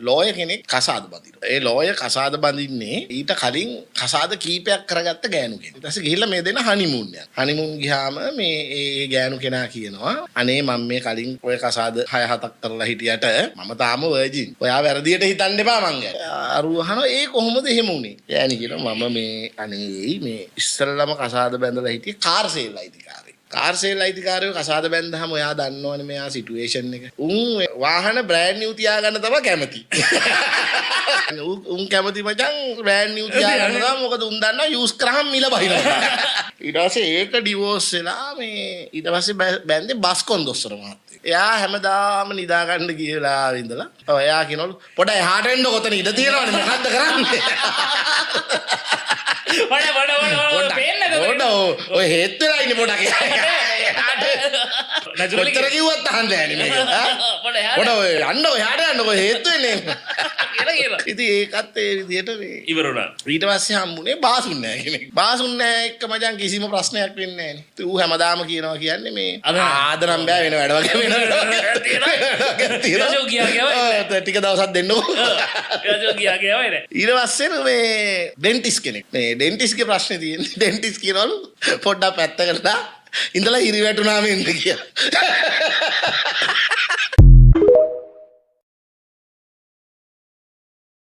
Lawyer කෙනෙක් කසාද බඳිනවා. ඒ lawyer කසාද බඳින්නේ ඊට කලින් කසාද කීපයක් කරගත්ත ගෑනු කෙනෙක්. ඊට පස්සේ ගිහිල්ලා මේ දෙන හනිමූන් යනවා. හනිමූන් ගියාම මේ ඒ ගෑනු කෙනා කියනවා අනේ මම මේ කලින් ඔය කසාද 6-7ක් කරලා හිටියට මම තාම වර්ජින්. ඔයා වැරදියට හිතන්න එපා මං ගැන. අරුව අහනවා ඒ කොහොමද එහෙම උනේ? ගෑණි කියනවා මම මේ අනේ මේ ඉස්සෙල්ලාම කසාද බැඳලා හිටියේ කාර් සේල් අයිතිකාරයෙක්. කාර් සේල් අයිතිකාරයෝ කසාද බැන්දහම ඔයා දන්නවනේ මෙයා සිටුේෂන් එක. උන් වාහන බ්‍රෑන්ඩ් නිව් තියාගන්න තමයි කැමති. උන් කැමති මචං බ්‍රෑන්ඩ් නිව් තියාගන්න තමයි මොකද උන් දන්නවා යූස් කරාම මිල බහිනවා. ඊට පස්සේ ඒක ඩිවෝස් වෙලා මේ ඊට පස්සේ බැන්දේ බස් කොන්දොස්තර මහත්තයෙක්. එයා හැමදාම නිදා ගන්න ගිහලා ඉඳලා එයා කියනවලු පොඩ එහාට එන්න කොතන ඉඳ තියෙනවනේ මොකද්ද කරන්නේ? ඔය හේත් වෙලා ඉන්නේ පොඩක් කොච්චර කිව්වත් අහන්න යන්නේ මේක. පොඩ ඔය යන්න ඔයාට යන්න ඔය හේත් වෙන්නේ කියලා. ඉතින් ඒකත් ඒ විදිහට මේ ඉවර වුණා. ඊට පස්සේ හම්බුනේ බාසුන් නෑ කෙනෙක්. බාසුන් නෑ එක්ක මචං කිසිම ප්‍රශ්නයක් වෙන්නේ නෑනේ. ඉතින් ඌ හැමදාම කියනවා කියන්නේ මේ ආද නම් බෑ වෙන වැඩ වගේ වෙන ටික දවසක් දෙන්නකෝ. ඊට පස්සේ මේ ඩෙන්ටිස් කෙනෙක්. මේ ඩෙන්ටිස්ගේ ප්‍රශ්නේ තියෙන්නේ ඩෙන්ටිස් කියනවලු පොඩ්ඩක් පැත්තකට ඉඳලා ඉරි වැටුණාම එන්න කියලා.